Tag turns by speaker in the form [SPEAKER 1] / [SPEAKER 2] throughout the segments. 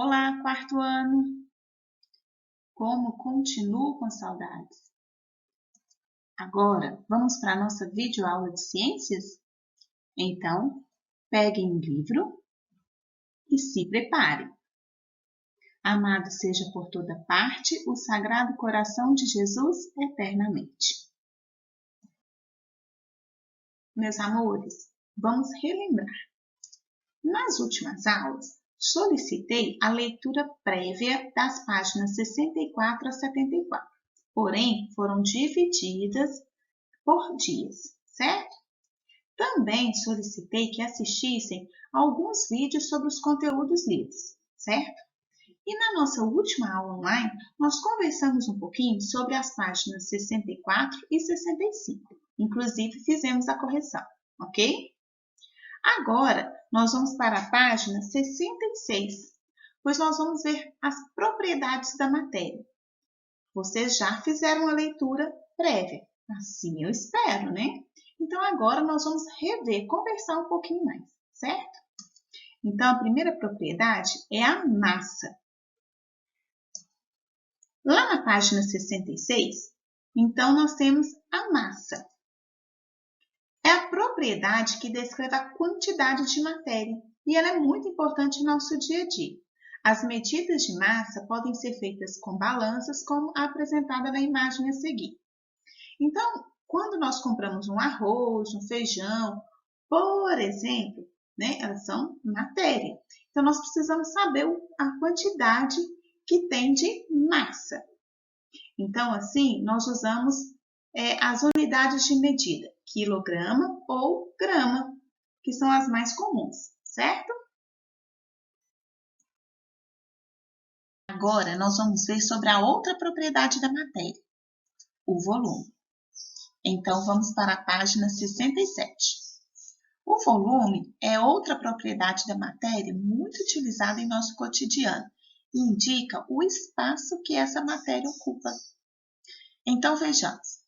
[SPEAKER 1] Olá, quarto ano! Como continuo com saudades? Agora, vamos para a nossa videoaula de ciências? Então, peguem um livro e se preparem. Amado seja por toda parte o Sagrado Coração de Jesus eternamente. Meus amores, vamos relembrar. Nas últimas aulas, solicitei a leitura prévia das páginas 64 a 74. Porém, foram divididas por dias, certo? Também solicitei que assistissem a alguns vídeos sobre os conteúdos lidos, certo? E na nossa última aula online, nós conversamos um pouquinho sobre as páginas 64 e 65. Inclusive, fizemos a correção, ok? Agora, nós vamos para a página 66, pois nós vamos ver as propriedades da matéria. Vocês já fizeram a leitura prévia, assim eu espero, né? Então, agora nós vamos rever, conversar um pouquinho mais, certo? Então, a primeira propriedade é a massa. Lá na página 66, então, nós temos a massa. É a propriedade que descreve a quantidade de matéria e ela é muito importante no nosso dia a dia. As medidas de massa podem ser feitas com balanças, como apresentada na imagem a seguir. Então, quando nós compramos um arroz, um feijão, por exemplo, né, elas são matéria. Então, nós precisamos saber a quantidade que tem de massa. Então, assim, nós usamos as unidades de medida, quilograma ou grama, que são as mais comuns, certo? Agora, nós vamos ver sobre a outra propriedade da matéria, o volume. Então, vamos para a página 67. O volume é outra propriedade da matéria muito utilizada em nosso cotidiano e indica o espaço que essa matéria ocupa. Então, vejamos.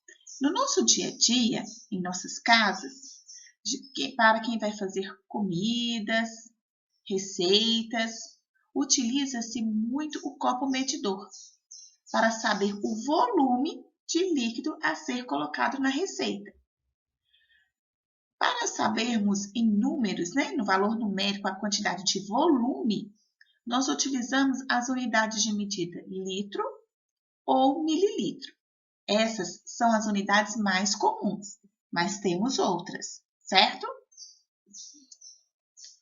[SPEAKER 1] No nosso dia a dia, em nossas casas, para quem vai fazer comidas, receitas, utiliza-se muito o copo medidor para saber o volume de líquido a ser colocado na receita. Para sabermos em números, né, no valor numérico, a quantidade de volume, nós utilizamos as unidades de medida litro ou mililitro. Essas são as unidades mais comuns, mas temos outras, certo?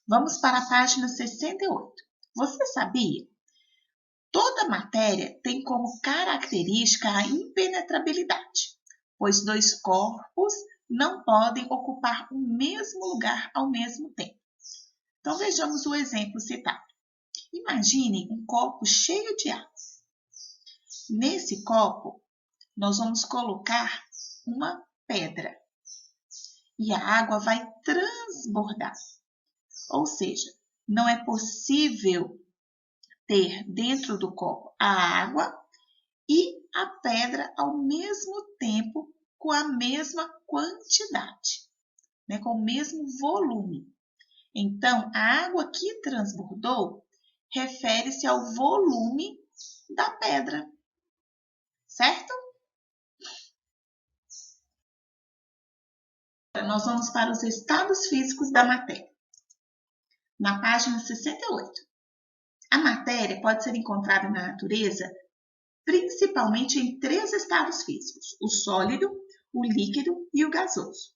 [SPEAKER 1] Vamos para a página 68. Você sabia? Toda matéria tem como característica a impenetrabilidade, pois dois corpos não podem ocupar o mesmo lugar ao mesmo tempo. Então, vejamos o exemplo citado. Imagine um copo cheio de água. Nesse copo, nós vamos colocar uma pedra e a água vai transbordar. Ou seja, não é possível ter dentro do copo a água e a pedra ao mesmo tempo com a mesma quantidade, né, com o mesmo volume. Então, a água que transbordou refere-se ao volume da pedra, certo? Nós vamos para os estados físicos da matéria. Na página 68. A matéria pode ser encontrada na natureza principalmente em três estados físicos: o sólido, o líquido e o gasoso.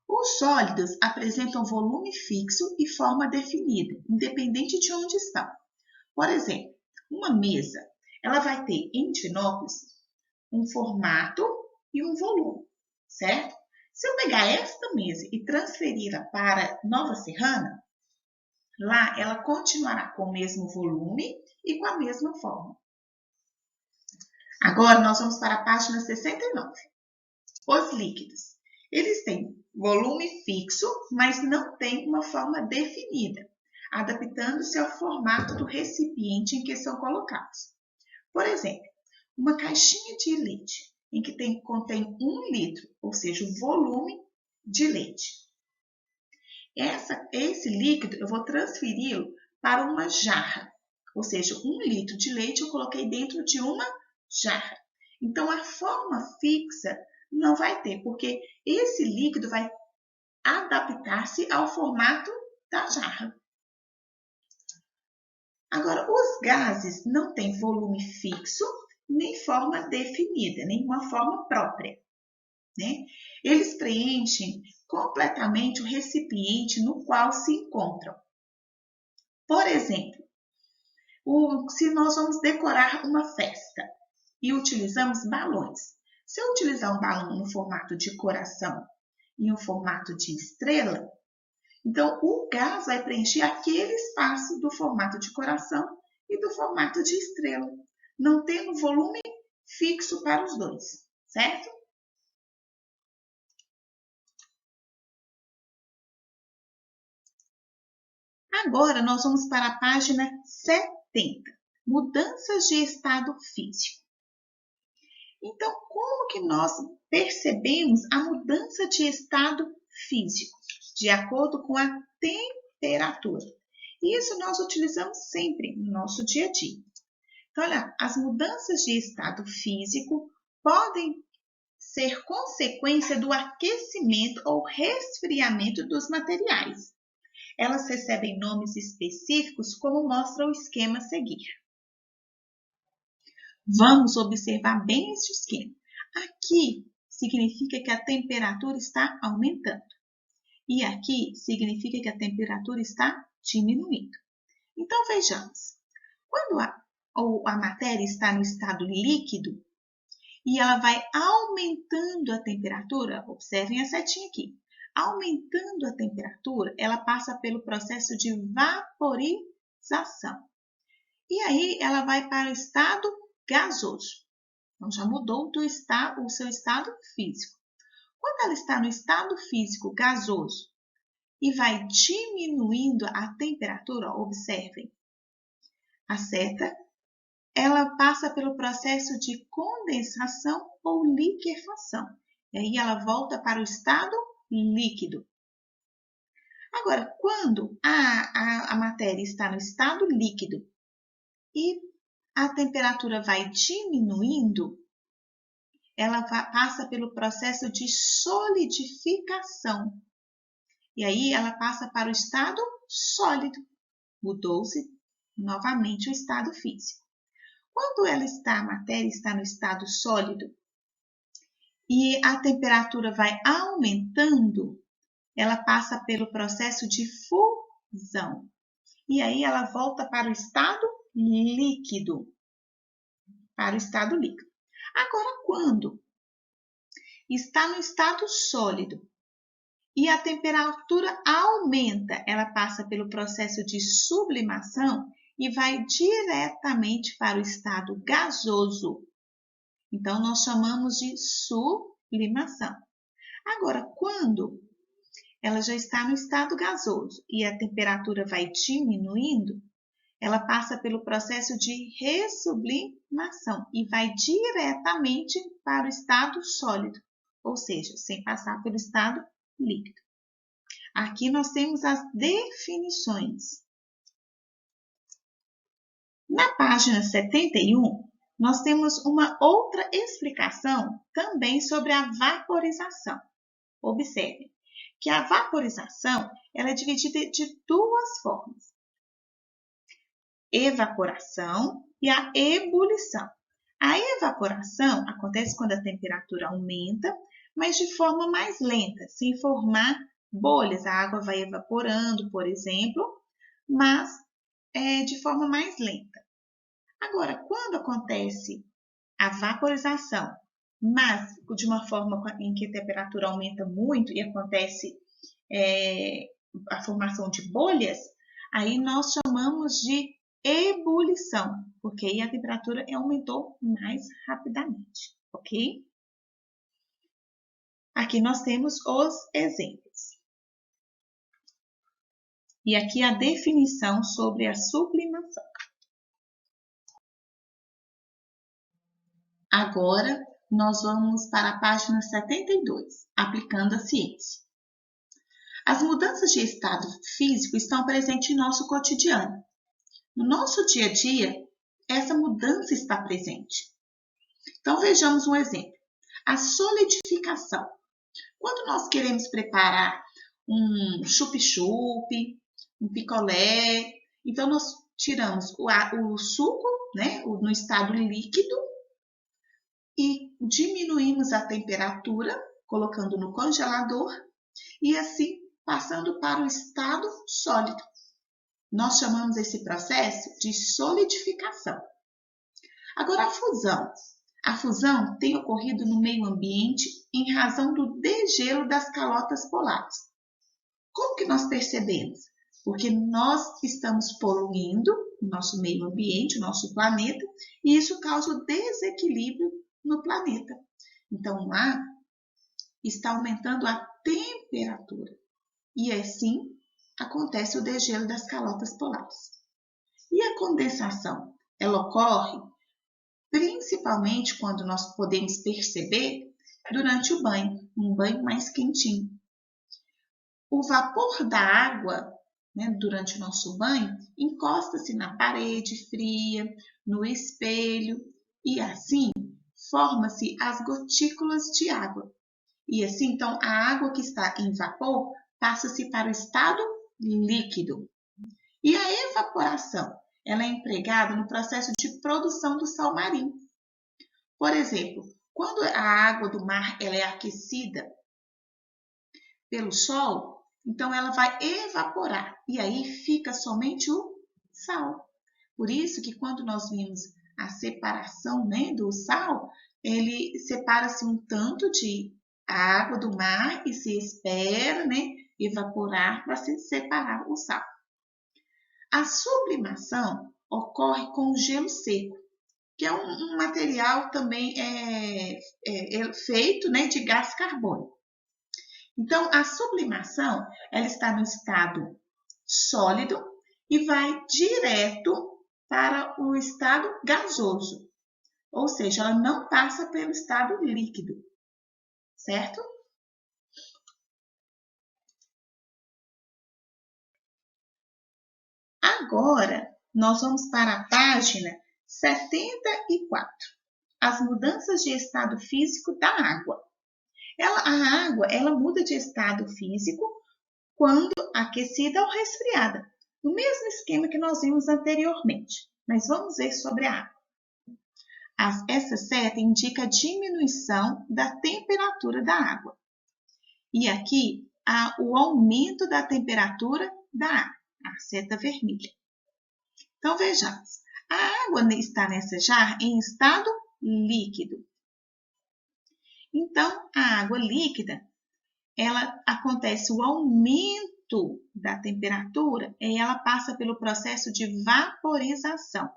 [SPEAKER 1] Os sólidos apresentam volume fixo e forma definida, independente de onde estão. Por exemplo, uma mesa, ela vai ter em Divinópolis um formato e um volume, certo? Se eu pegar esta mesa e transferi-la para Nova Serrana, lá ela continuará com o mesmo volume e com a mesma forma. Agora nós vamos para a página 69. Os líquidos. Eles têm volume fixo, mas não têm uma forma definida, adaptando-se ao formato do recipiente em que são colocados. Por exemplo, uma caixinha de leite, em que contém 1 litro, ou seja, o volume de leite. Esse líquido eu vou transferi-lo para uma jarra. Ou seja, 1 litro de leite eu coloquei dentro de uma jarra. Então, a forma fixa não vai ter, porque esse líquido vai adaptar-se ao formato da jarra. Agora, os gases não têm volume fixo, nem forma definida, nenhuma forma própria, né? Eles preenchem completamente o recipiente no qual se encontram. Por exemplo, se nós vamos decorar uma festa e utilizamos balões. Se eu utilizar um balão no formato de coração e um formato de estrela, então o gás vai preencher aquele espaço do formato de coração e do formato de estrela, não tendo volume fixo para os dois, certo? Agora nós vamos para a página 70, mudanças de estado físico. Então, como que nós percebemos a mudança de estado físico? De acordo com a temperatura. Isso nós utilizamos sempre no nosso dia a dia. Então, olha, as mudanças de estado físico podem ser consequência do aquecimento ou resfriamento dos materiais. Elas recebem nomes específicos, como mostra o esquema a seguir. Vamos observar bem este esquema. Aqui significa que a temperatura está aumentando. E aqui significa que a temperatura está diminuindo. Então, vejamos. Quando a matéria está no estado líquido e ela vai aumentando a temperatura, observem a setinha aqui. Aumentando a temperatura, ela passa pelo processo de vaporização. E aí, ela vai para o estado gasoso. Então, já mudou o seu estado físico. Quando ela está no estado físico gasoso e vai diminuindo a temperatura, observem, a seta, ela passa pelo processo de condensação ou liquefação. E aí ela volta para o estado líquido. Agora, quando a matéria está no estado líquido e a temperatura vai diminuindo, ela passa pelo processo de solidificação. E aí ela passa para o estado sólido. Mudou-se novamente o estado físico. Quando a matéria está no estado sólido e a temperatura vai aumentando, ela passa pelo processo de fusão. E aí ela volta para o estado líquido. Agora, quando está no estado sólido e a temperatura aumenta, ela passa pelo processo de sublimação e vai diretamente para o estado gasoso. Então, nós chamamos de sublimação. Agora, quando ela já está no estado gasoso e a temperatura vai diminuindo, ela passa pelo processo de ressublimação e vai diretamente para o estado sólido, ou seja, sem passar pelo estado líquido. Aqui nós temos as definições. Na página 71, nós temos uma outra explicação também sobre a vaporização. Observe que a vaporização ela é dividida de duas formas. Evaporação e a ebulição. A evaporação acontece quando a temperatura aumenta, mas de forma mais lenta, sem formar bolhas. A água vai evaporando, por exemplo, mas de forma mais lenta. Agora, quando acontece a vaporização, mas de uma forma em que a temperatura aumenta muito e acontece a formação de bolhas, aí nós chamamos de ebulição, porque aí a temperatura aumentou mais rapidamente, ok? Aqui nós temos os exemplos. E aqui a definição sobre a sublimação. Agora, nós vamos para a página 72, aplicando a ciência. As mudanças de estado físico estão presentes em nosso cotidiano. No nosso dia a dia, essa mudança está presente. Então, vejamos um exemplo. A solidificação. Quando nós queremos preparar um chup-chup, um picolé, então nós tiramos o suco, né, no estado líquido e diminuímos a temperatura, colocando no congelador e assim passando para o estado sólido. Nós chamamos esse processo de solidificação. Agora, a fusão. A fusão tem ocorrido no meio ambiente em razão do degelo das calotas polares. Como que nós percebemos? Porque nós estamos poluindo o nosso meio ambiente, o nosso planeta, e isso causa o desequilíbrio no planeta. Então, lá está aumentando a temperatura e assim acontece o degelo das calotas polares. E a condensação? Ela ocorre principalmente quando nós podemos perceber durante o banho, um banho mais quentinho. O vapor da água, né, durante o nosso banho, encosta-se na parede fria, no espelho, e assim forma-se as gotículas de água. E assim, então, a água que está em vapor passa-se para o estado líquido. E a evaporação, ela é empregada no processo de produção do sal marinho. Por exemplo, quando a água do mar ela é aquecida pelo sol, então ela vai evaporar e aí fica somente o sal. Por isso que quando nós vimos a separação, né, do sal, ele separa-se um tanto de água do mar e se espera, né, evaporar para se separar o sal. A sublimação ocorre com o gelo seco, que é um material também feito, né, de gás carbônico. Então, a sublimação ela está no estado sólido e vai direto para o estado gasoso, ou seja, ela não passa pelo estado líquido, certo? Agora, nós vamos para a página 74, as mudanças de estado físico da água. A água ela muda de estado físico quando aquecida ou resfriada, no mesmo esquema que nós vimos anteriormente. Mas vamos ver sobre a água. Essa seta indica a diminuição da temperatura da água. E aqui há o aumento da temperatura da água, a seta vermelha. Então vejamos, a água está nessa jarra em estado líquido. Então, a água líquida, ela acontece o aumento da temperatura e ela passa pelo processo de vaporização.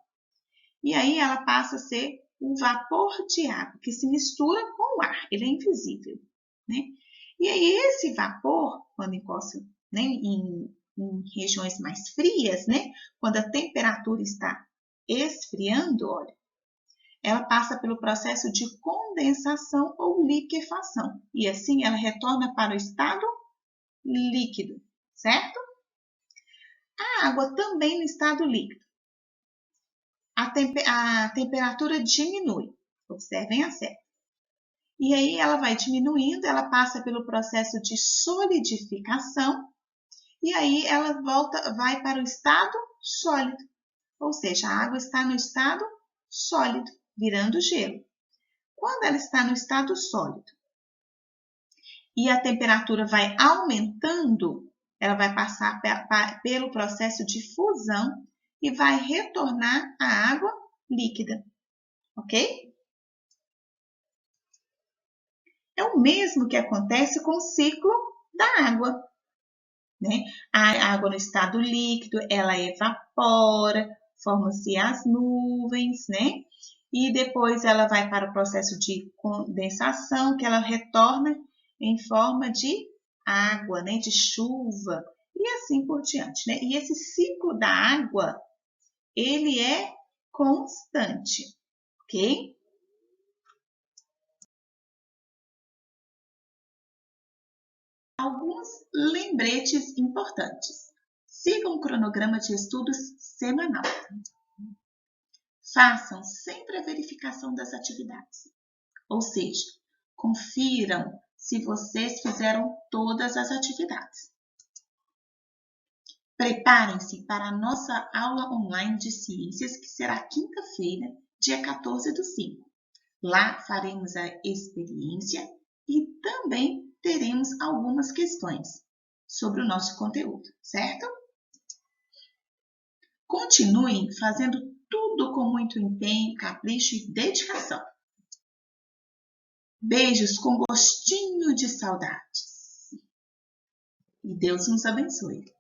[SPEAKER 1] E aí ela passa a ser um vapor de água que se mistura com o ar, ele é invisível, né? E aí esse vapor, quando encosta, né, em regiões mais frias, né, quando a temperatura está esfriando, olha, ela passa pelo processo de condensação ou liquefação. E assim ela retorna para o estado líquido, certo? A água também no estado líquido. A temperatura diminui. Observem a seta. E aí ela vai diminuindo, ela passa pelo processo de solidificação e aí ela vai para o estado sólido. Ou seja, a água está no estado sólido, virando gelo. Quando ela está no estado sólido e a temperatura vai aumentando, ela vai passar pelo processo de fusão e vai retornar à água líquida, ok? É o mesmo que acontece com o ciclo da água, né? A água no estado líquido, ela evapora, formam-se as nuvens, né? E depois ela vai para o processo de condensação, que ela retorna em forma de água, né? De chuva, e assim por diante, né? E esse ciclo da água, ele é constante, ok? Alguns lembretes importantes. Sigam um cronograma de estudos semanal. Façam sempre a verificação das atividades, ou seja, confiram se vocês fizeram todas as atividades. Preparem-se para a nossa aula online de ciências, que será quinta-feira, dia 14/5. Lá faremos a experiência e também teremos algumas questões sobre o nosso conteúdo, certo? Continuem fazendo tudo com muito empenho, capricho e dedicação. Beijos com gostinho de saudades. E Deus nos abençoe.